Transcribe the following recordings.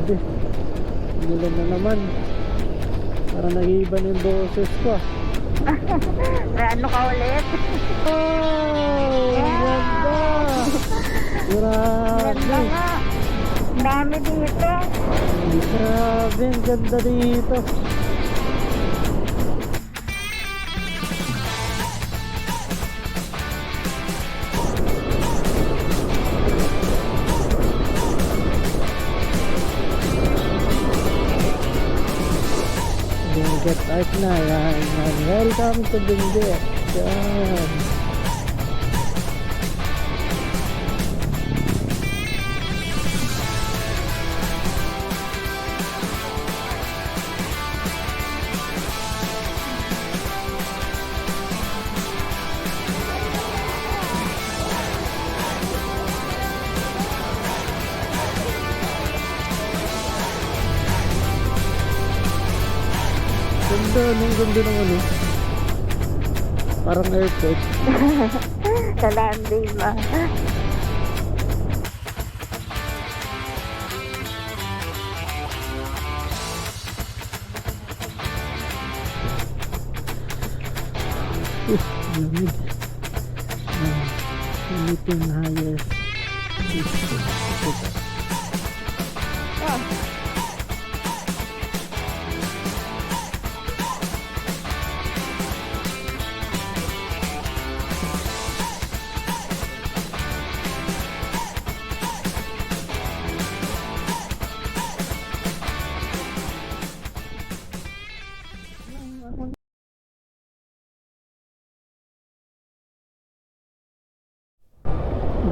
Grabe. Umulan na naman. Parang nag-iiba na yung boses ko ah. May ano ka ulit? Oh! Ganda! Ganda Grabe! nga. Dami dito. Grabe, ang ganda dito. Benguet Art na yan. Welcome to Benguet. Yan. Ganda, anong ganda ng ano? Parang airport. Sa landing ba? Lamig. Philippine highest. Oh.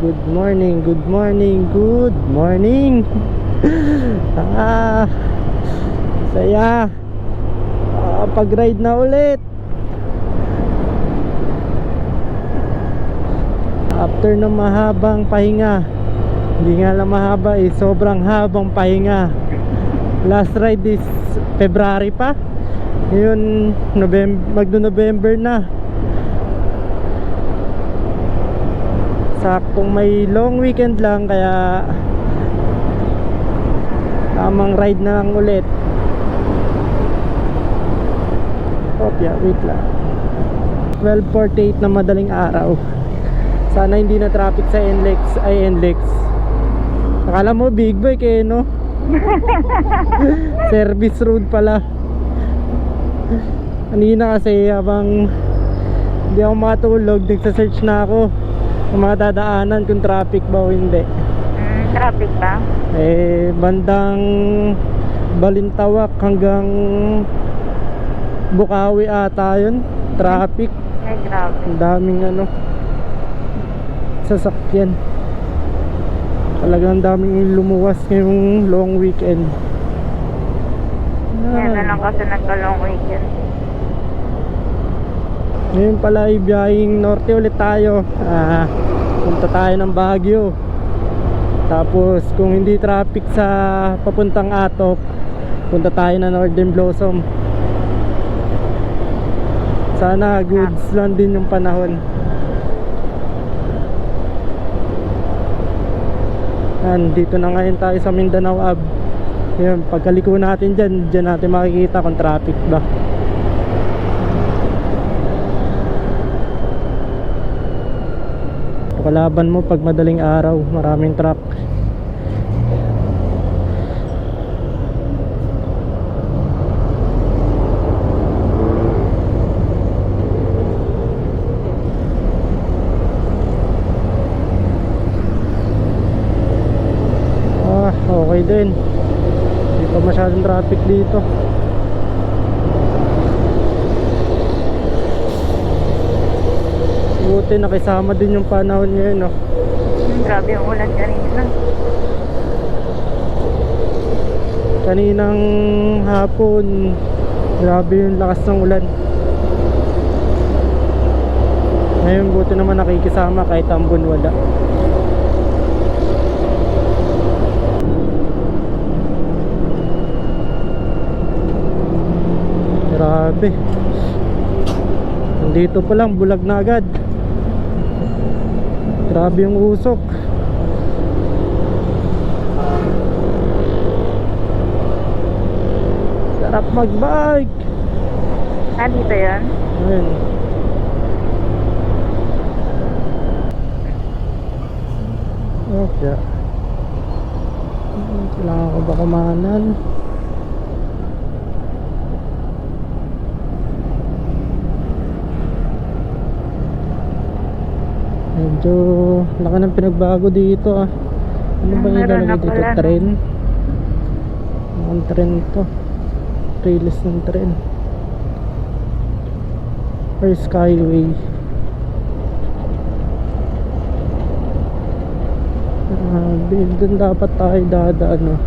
Good morning, good morning, good morning. Saya. Pag-ride na ulit. After ng mahabang pahinga. Hindi nga lang mahaba eh, sobrang habang pahinga. Last ride is February pa. Ngayon magno-November na. Saktong may long weekend lang kaya tamang ride na lang ulit. Opya, wait lang. 12:48 na madaling araw. Sana hindi na traffic sa NLEX. Akala mo big bike eh no? Service road pala. Kanina kasi habang hindi ako makatulog, nagsa-search na ako kung mga dadaanan kung traffic ba o hindi. Traffic ba? Eh bandang Balintawak hanggang Bukawi ata yun, traffic. Ay, grabe. Ang daming ano sasakyan. Talagang daming lumuwas ngayong long weekend. Yan na lang kasi nagka-long weekend. Ngayon pala ay biyahing norte ulit tayo. Punta tayo ng Baguio. Tapos kung hindi traffic sa papuntang Atok, punta tayo na Northern Blossom. Sana goods lang din yung panahon. Dito na ngayon tayo sa Mindanao Ave. Yan, pagkaliko natin dyan natin makikita kung traffic ba. Kalaban mo pag madaling araw, maraming truck. Okay din. Hindi pa masyadong traffic dito. Buti nakisama din yung panahon ngayon no? Grabe yung ulan kanina. Kaninang hapon grabe yung lakas ng ulan. Ngayon buti naman nakikisama kahit ambon wala. Grabe. Nandito pa lang bulag na agad. Grabe yung usok. Magbike. Ah, dito yun? Ayun. Okay. Kailangan ko ba kumanan? Medyo laki ng pinagbago dito ah. Ano ba yung Meron na ilalagay dito? pala, no? Tren? Ang tren to. Release ng tren. Or skyway. Grabe, dun dapat tayo dadaan no?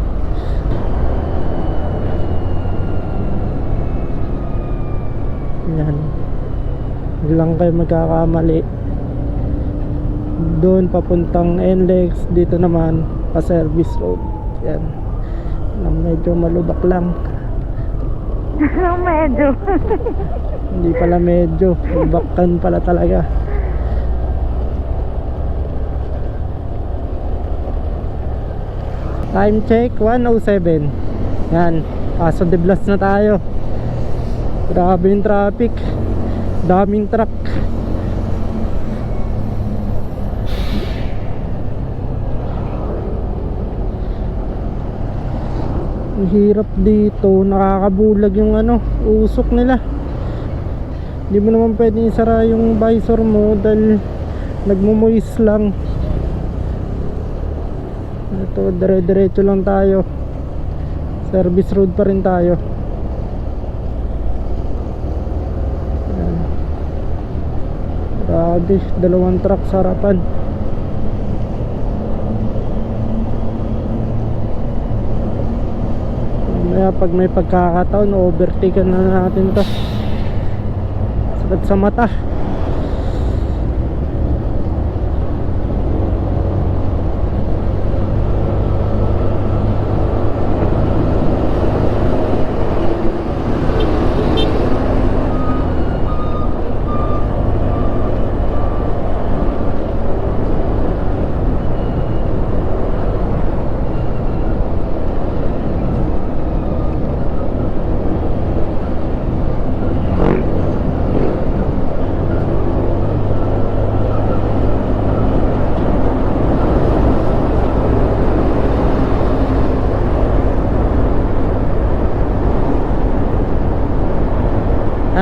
Yan. Huwag lang kayo magkakamali. Doon papuntang NLEX, dito naman pa service road. Yan. Medyo malubak lang. Medyo. Hindi pala medyo, lubakan pala talaga. Time check 1:07. Yan, Paso de Blas na tayo. Grabe yung traffic. Daming truck. Ang hirap dito, nakakabulag yung usok nila. Hindi mo naman pwedeng isara yung visor mo dahil nagmumoist lang. Ito, dire-diretso lang tayo. Service road pa rin tayo. Ayan. Grabe, dalawang truck sa harapan. Kaya pag may pagkakataon, overtaken na natin to. Sakit sa mata.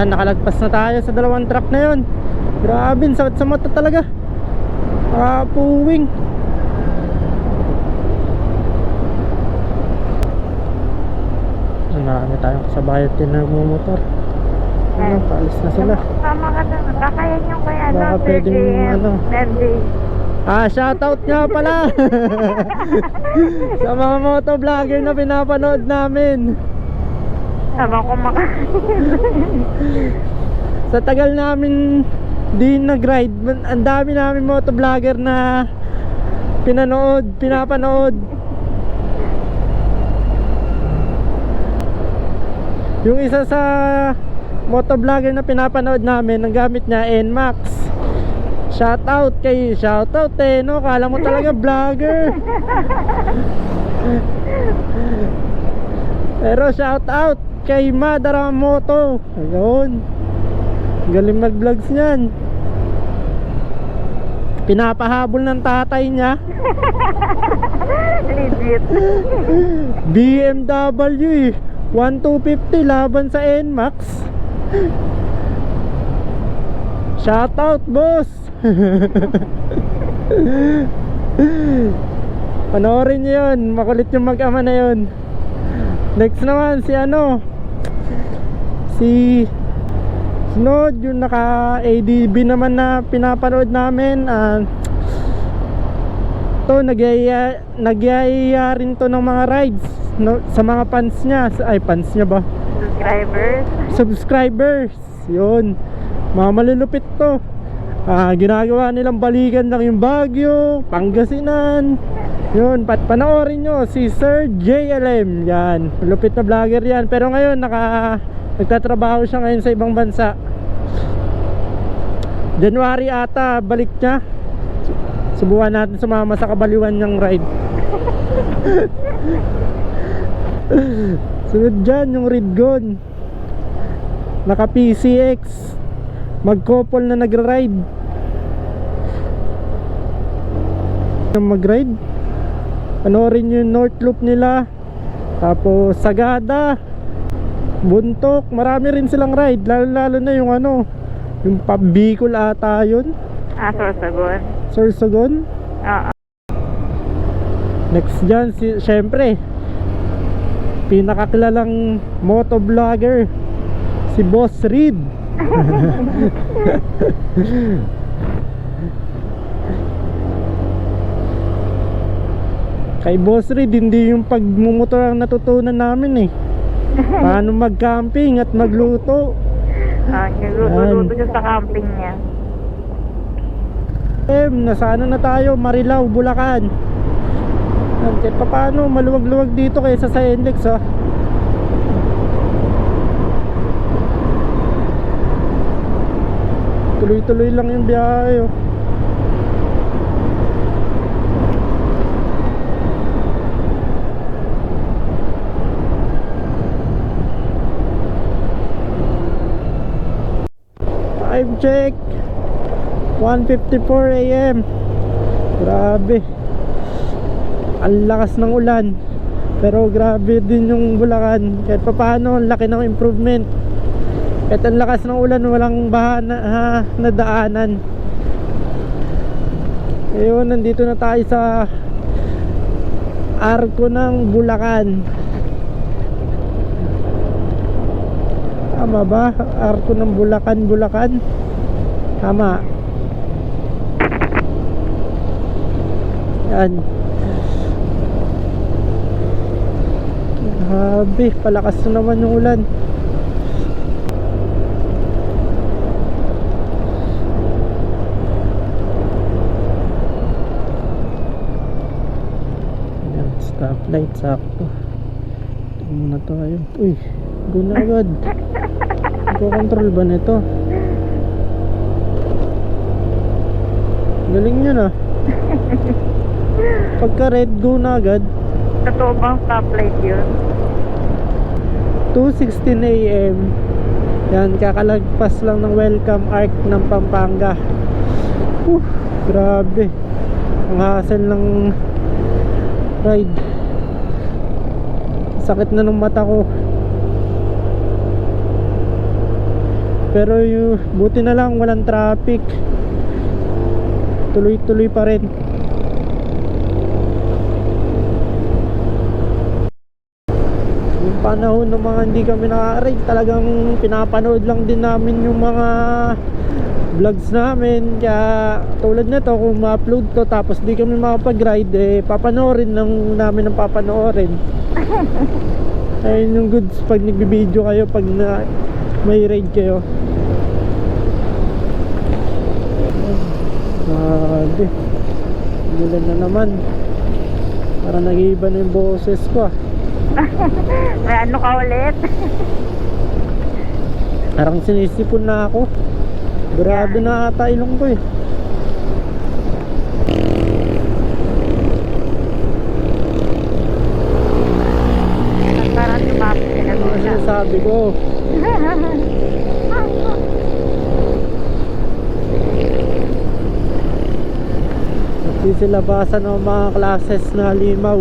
Nakalagpas na tayo sa dalawang truck na yun. Grabe, sakit sa mata talaga. Nakapuwing. Marami tayong kasabayot din na nagmumotor. Ano, paalis na sila. Tama ka doon. Kakayan yung kaya Baka pwedeng shoutout nga pala sa mga motovlogger na pinapanood namin. Habang kumakain. Sa tagal namin di nag-ride, ang dami namin motovlogger na pinapanood. Yung isa sa motovlogger na pinapanood namin, ang gamit niya NMAX. Shoutout no? Kala mo talaga vlogger. Pero shoutout kay Madara Moto. Ayun, galing mag-vlogs niyan. Pinapahabol ng tatay niya. Legit. BMW 1250 laban sa NMAX. Shoutout boss. Panoorin niyo yun. Makulit yung mag-ama na yun. Next naman si sunod yung naka ADB naman na pinapanood namin. To nagyaya rin to ng mga rides sa mga fans niya. Ay, fans niya ba? Subscribers. Yun, mga malulupit to. Ginagawa nilang balikan lang yung Baguio, Pangasinan. Yun, panoorin nyo si Sir JLM. Yan, lupit na vlogger yan. Pero ngayon nagtatrabaho siya ngayon sa ibang bansa. January ata balik niya. Subukan natin sumama sa kabaliwan niyang ride. Sunod dyan yung Ridgon, naka PCX, mag-couple na nagra-ride. Mag-ride, panoorin nyo yung North Loop nila. Tapos Sagada, Buntok, marami rin silang ride. Lalo na yung ano, yung Bicol ata yun, Sorsogon. Sorsogon. Oo. Next dyan, syempre pinakakilalang motovlogger, si Boss Reed. Kay Boss Reed, hindi yung pagmumotor ang natutunan namin eh. Paano mag-camping at magluto. Nagluto-luto siya sa camping niya. Nasa ano na tayo, Marilao, Bulacan. Kahit pa paano, maluwag-luwag dito kaysa sa NLEX ha. Tuloy-tuloy lang yung biyahe oh. Time check 1:54 AM. Grabe, ang lakas ng ulan, pero grabe din yung Bulacan. Kahit pa paano, ang laki ng improvement. Kahit ang lakas ng ulan, walang baha na daanan. Ayun, nandito na tayo sa Arco ng Bulacan. Tama ba? Arco ng Bulacan, Bulacan. Tama. Yan. Grabe, palakas na naman yung ulan. Yan, stoplight, sakto. Ito muna tayo. Uy, go na agad. Nagko-control ba nito? Galing nyo na. Pagka red, go na agad. Totoo bang stoplight yun? 2:16 AM. Yan, kakalagpas lang ng welcome arc ng Pampanga. Grabe, ang hassle ng ride. Sakit na ng mata ko. Pero buti na lang walang traffic. Tuloy-tuloy pa rin. Yung panahon ng mga hindi kami naka-ride, talagang pinapanood lang din namin yung mga vlogs namin. Kaya tulad nito, kung ma-upload to tapos di kami makapag-ride, papanoorin lang namin ang papanoorin. Ayun yung goods pag nagbi-video kayo, pag may ride kayo. Grabe, ulan na naman. Para nag-iiba na yung boses ko ah. May ano ka ulit? Parang sinisipon na ako. Grabe na ata ilong ko eh. Parang tumapos ka na Ano muna. sinasabi ko? Sisilabasan ng mga classes na limaw.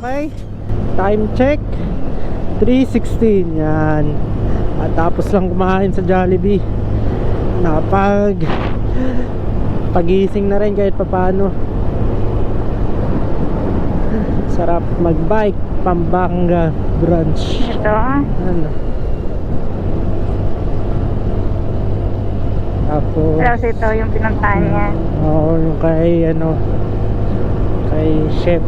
Okay. Time check 3:16. Yan. At tapos lang kumain sa Jollibee. Pagising na rin kahit papano. Sarap magbike, Pampanga branch. Ito Ano? Tapos Tapos ito yung pinuntahan niya. oo, yung kay chef.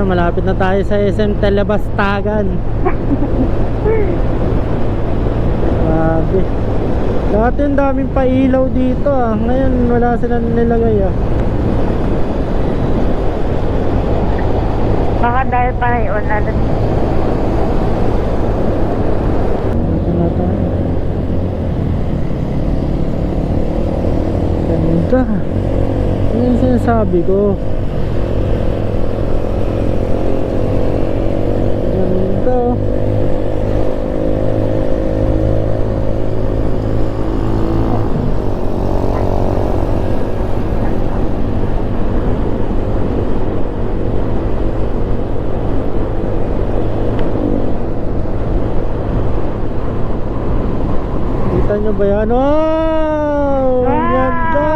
malapit na tayo sa SM Telebastagan. Grabe. Dati ang daming pailaw dito ah. Ngayon wala sila nilagay ah. Baka dahil pa yun, alam. Ito na tayo. Ganda. Ano yung sinasabi ko? Ganda. Kita nyo ba yan? Wow! Ang ganda!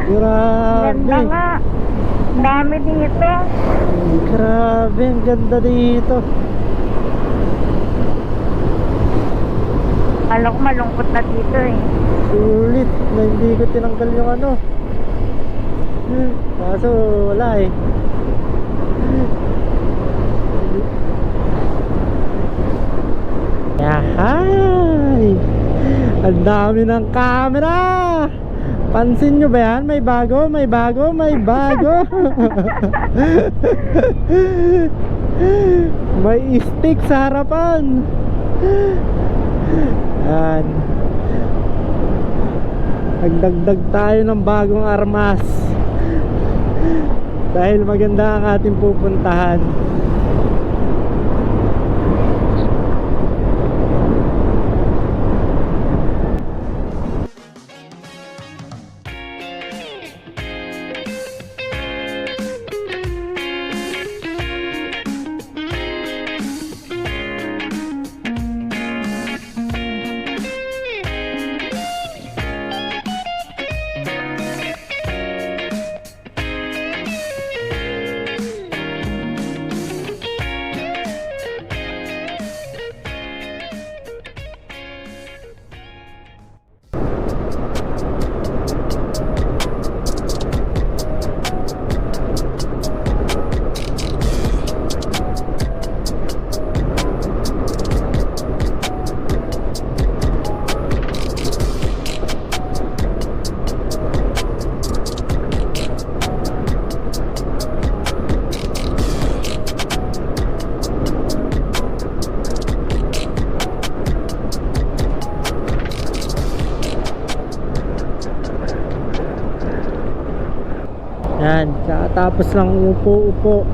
Grabe! Ganda nga. Dami dito. Grabe, ang ganda dito. Alam ko malungkot na dito eh. Sulit na hindi ko tinanggal yung ano. Kaso wala eh. Yahay! Ang dami ng camera! Pansin nyo ba yan? May bago, may bago, may bago. May stick sa harapan. Yan. Nagdagdag tayo ng bagong armas. Dahil maganda ang ating pupuntahan. Yan, kakatapos lang upo-upo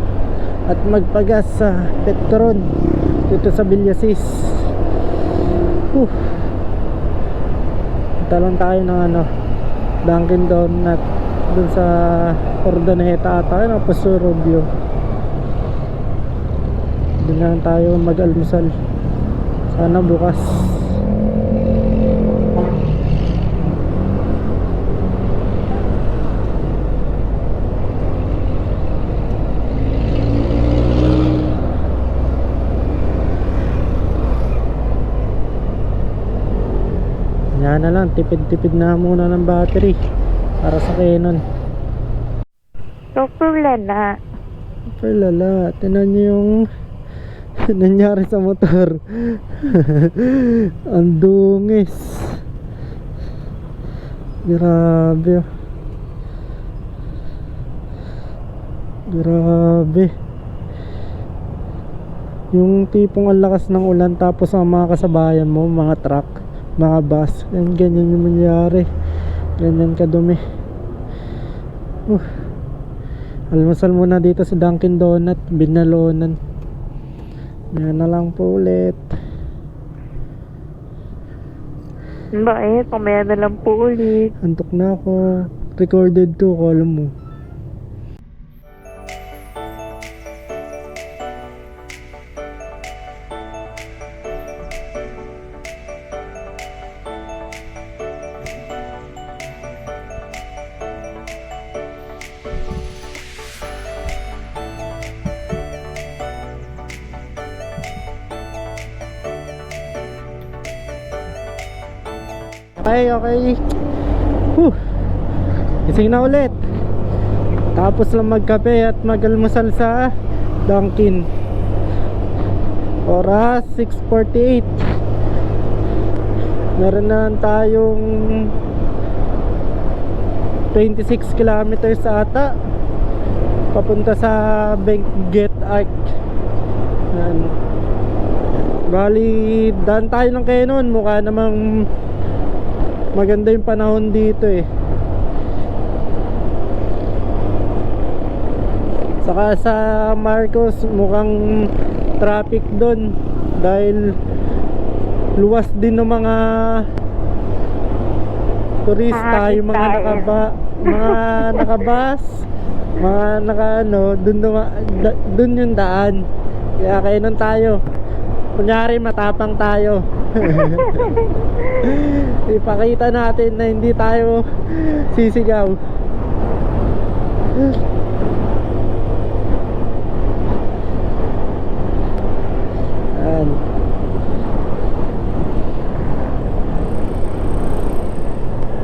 at magpagas sa Petron dito sa Villasis. Punta lang tayo ng ano, Dunkin Donut dun sa Ordoneta ata, na Pasurobio. Dun lang tayo mag-almusal. Sana bukas. Yan na lang, tipid-tipid na muna ng battery para sa Canon. Super lala. Super lala, tinan nyo yung nangyari sa motor. Ang dungis. Grabe. Grabe. Yung tipong ang lakas ng ulan tapos ang mga kasabayan mo, mga truck, mga bus, ganyan yung mangyari. Ganyan kadumi. Almusal muna dito sa Dunkin Donut, Binalonan. Yan na lang po ulit. Bakit? Pamaya na lang po ulit. Antok na ako. Recorded to, alam mo. Okay. Gising na ulit. Tapos lang magkape at mag-almusal sa Dunkin. Oras 6:48. Meron na tayong 26 kilometers ata papunta sa Benguet Arc. Yan. Bali, daan tayo ng Quezon. Mukha namang maganda yung panahon dito eh. Saka sa Marcos mukhang traffic doon dahil luwas din ng mga turista, yung mga nakabus, mga dun yung daan. Kaya kainan tayo. Kunyari matapang tayo. Ipakita natin na hindi tayo sisigaw. Ayan.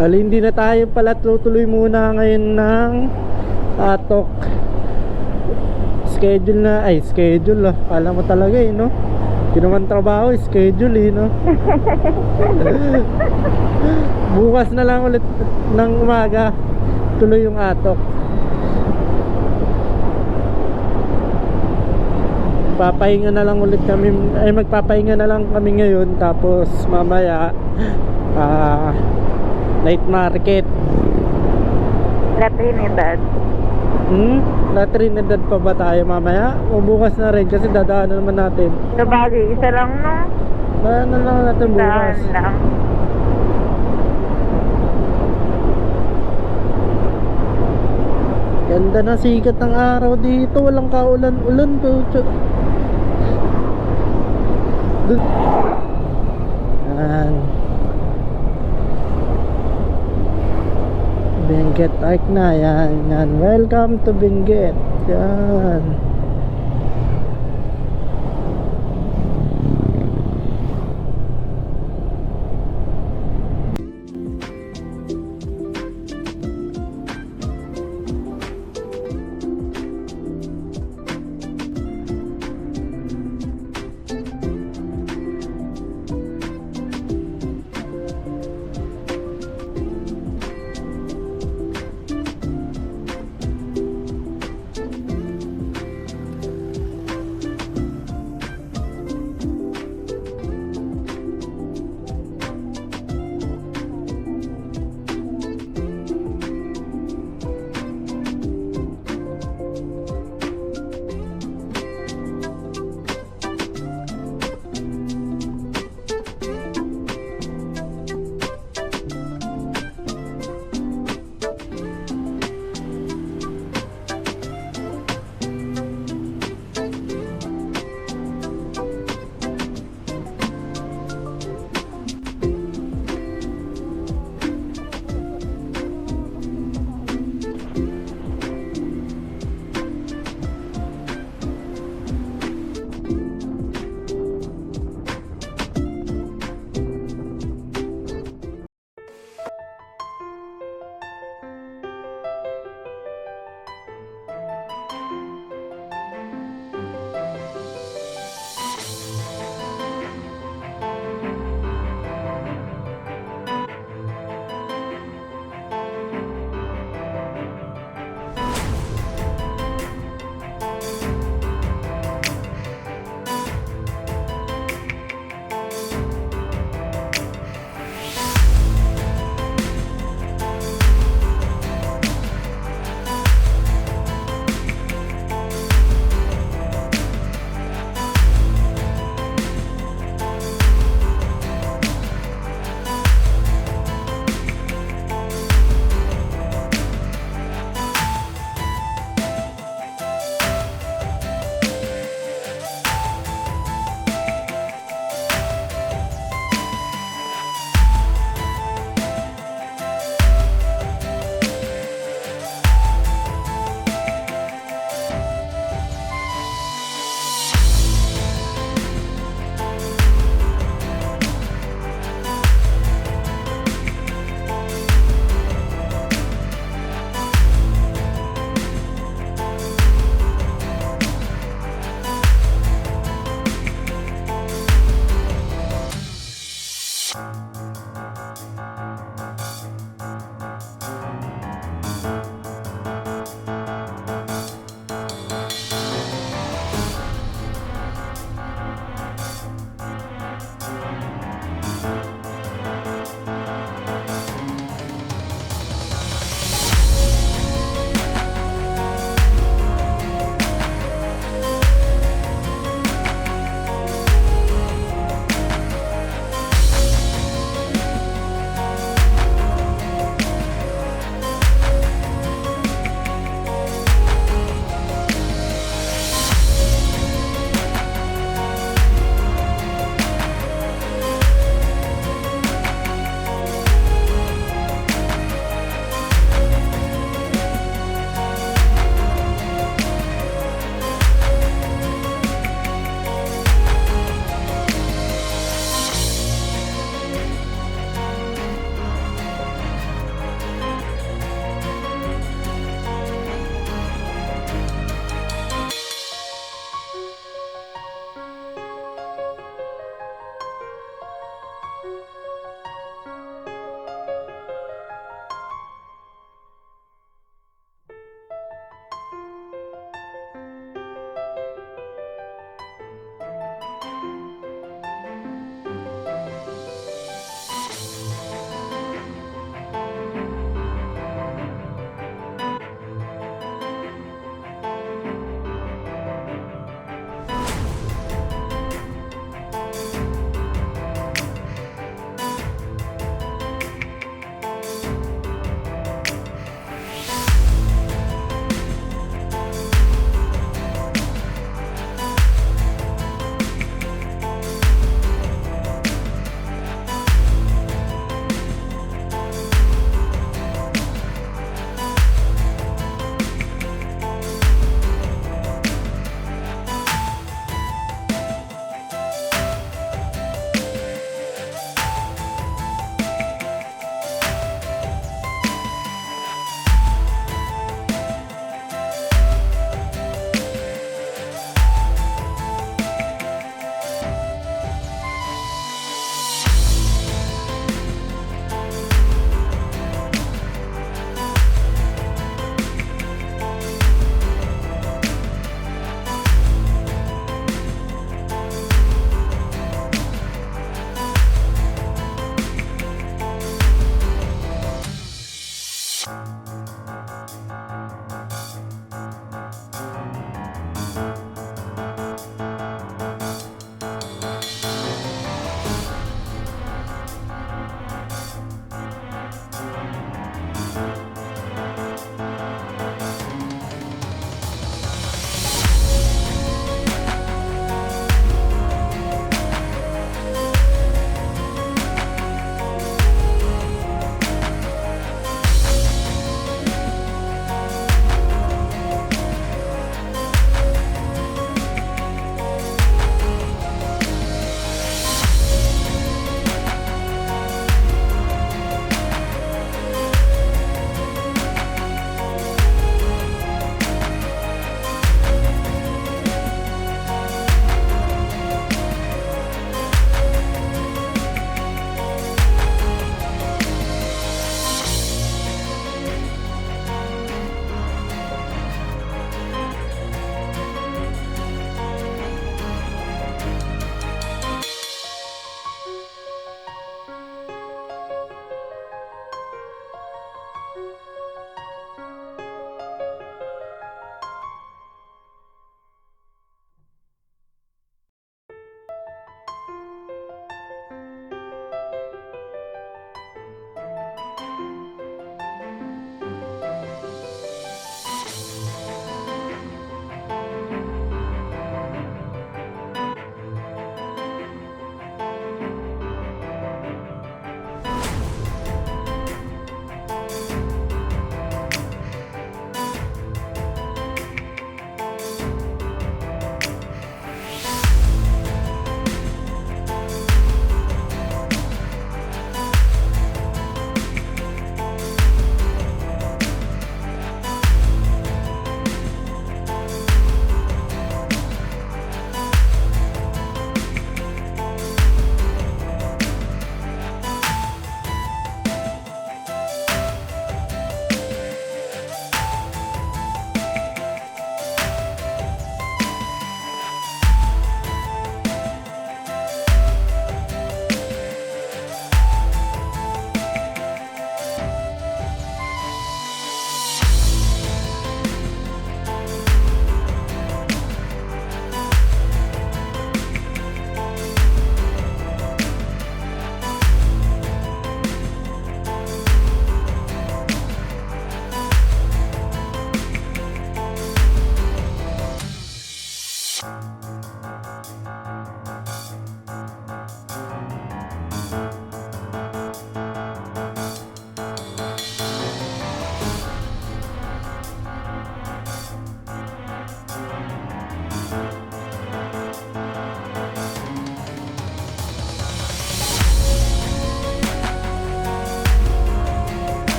Hindi na tayo pala tutuloy muna ngayon ng Atok. Schedule ah. Kala mo talaga eh, no? Hindi naman trabaho, schedule eh, no? Bukas na lang ulit ng umaga tuloy yung Atok. Papahinga na lang ulit kami, magpapahinga na lang kami ngayon, tapos mamaya night market. La Trinidad. La Trinidad pa ba tayo mamaya? O bukas na rin kasi dadaanan naman natin. Sabagay, isa lang no? Dadaanan lang natin bukas. Saan lang? Ganda na sikat ng araw dito. Walang kaulan-ulan po. Yan. Benguet Arc na. Yan. Welcome to Benguet. Yan.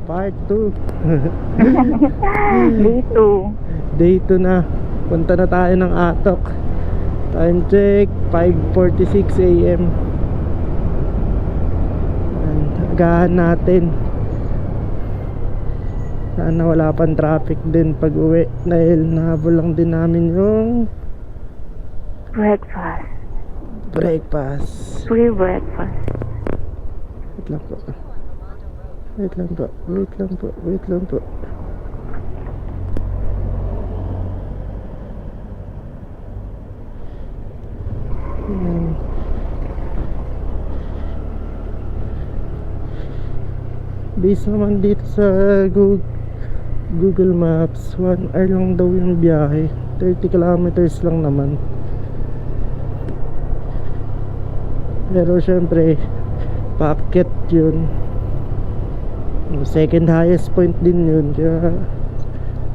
Part 2. Dito. Day 2 na. Punta na tayo ng Atok. Time check 5:46 AM. Agahan natin. Sana wala pang traffic din pag uwi, dahil nahabol lang din namin yung Breakfast. breakfast. Free breakfast. Wait lang po. Wait lang po. Wait lang po. Wait lang po. Ayan. Based naman dito sa Google Maps, 1 hour lang daw yung biyahe. 30 kilometers lang naman. Pero syempre, paakyat yun. Second highest point din yun. Kaya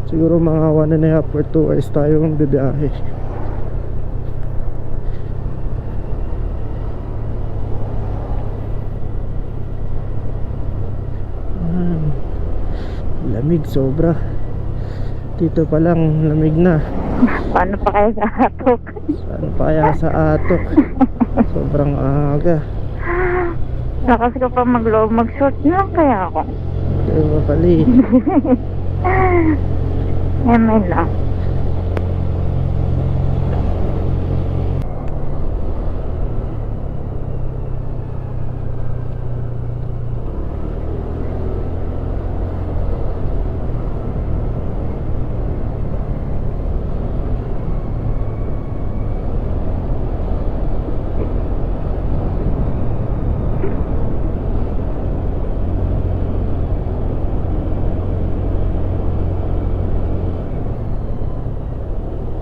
siguro mga 1.5 or 2 hours tayo ang bibiyahe. Lamig sobra. Dito pa lang lamig na. Paano pa kayo sa Atok? Saan pa kaya sa Atok? Sobrang aga. Lakas ka pa mag-loob, mag-short na lang kaya ako. Kaya ba pali? May lang.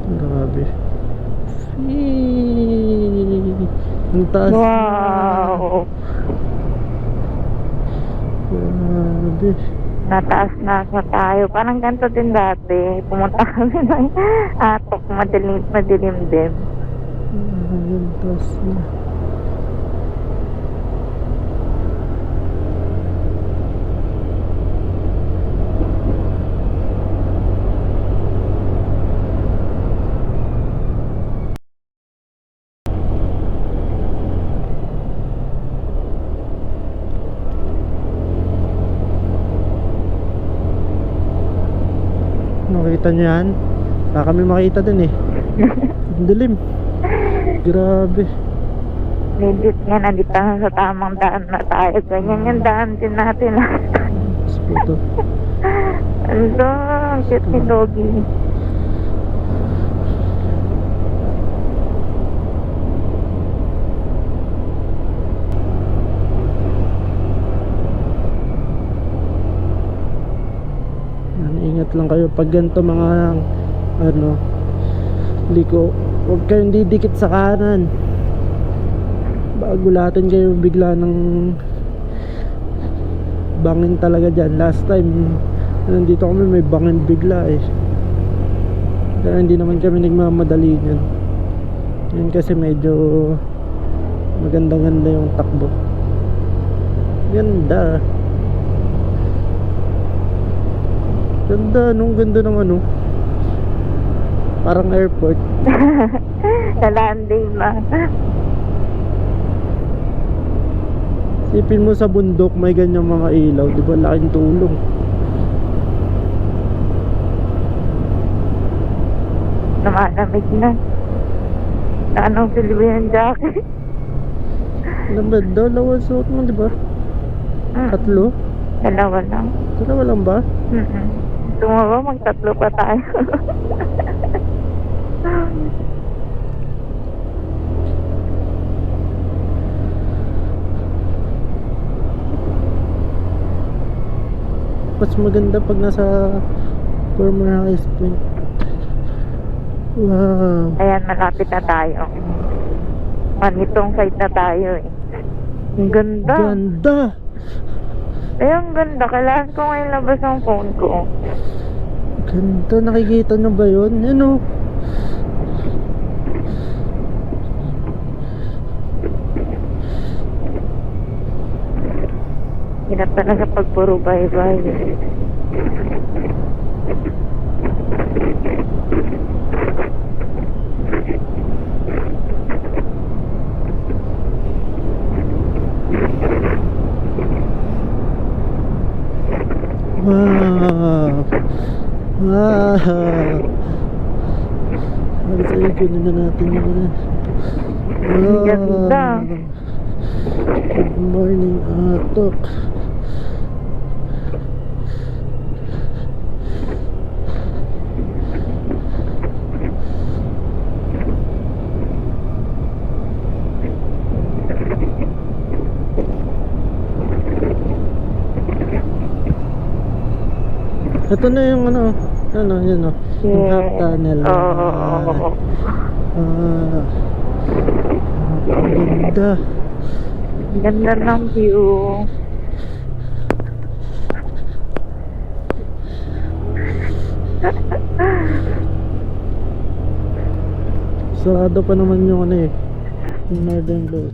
Grabe. Ang taas. Wow! Grabe. Nataas na sa tayo. Parang ganito din dati. Pumunta kami ng Atok. Madilim din. Ang taas na. Nakita nyo yan? Baka kami makita din eh. Ang dilim. Grabe. Legit nga, nandito na sa tamang daan na tayo. Ganyan yung daan din natin last time. Ito. Ano, ang cute ni Doggy. Ingat lang kayo pag ganito mga ano, liko. Huwag kayong didikit sa kanan. Bagulatin kayo bigla ng bangin talaga dyan. Last time nandito kami may bangin bigla eh. Pero hindi naman kami nagmamadali nyan. Yun kasi medyo maganda-ganda yung takbo. Ganda. Ganda, nung ganda ng ano, parang airport. Sa landing na. Sipin mo sa bundok may ganyang mga ilaw, di ba? Laking tulong. Namalamig na. Anong Philippine jacket? Ano ba? Dalawa suot mo, di ba? Tatlo? Dalawa lang. Dalawa lang ba? Gusto mo ba magtatlo pa tayo? Mas maganda pag nasa former high school. Wow. Ayan, malapit na tayo. Manitong side na tayo eh. Ang ganda. Ganda. Ay, ang ganda. Kailangan ko ngayon labas ang phone ko. Ganda. Nakikita nyo ba yun? Ano? Hirap talaga pag puro bye-bye. Wow. Wow. Sabi sa'yo, kunin na natin yung ano. Ang ganda. Good morning, Atok. Ito na yung ano, yun o, yung half tunnel. Oo. Ang ganda. Ganda ng view. Sarado pa naman yung ano eh, yung Northern Road.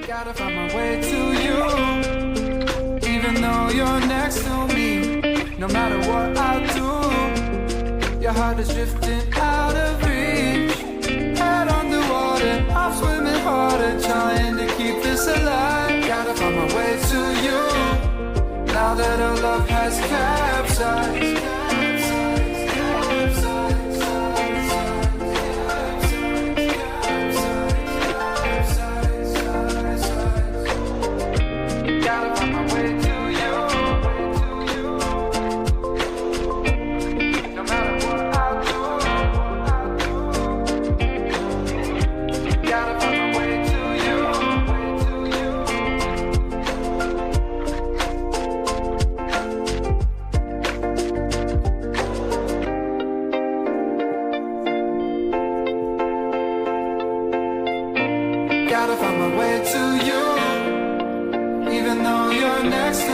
Gotta find my way to you, even though you're next to me. No matter what I do, your heart is drifting out of reach. Head underwater, I'm swimming harder, trying to keep this alive. Gotta find my way to you, now that our love has capsized. Gotta find my way to you, even though you're next to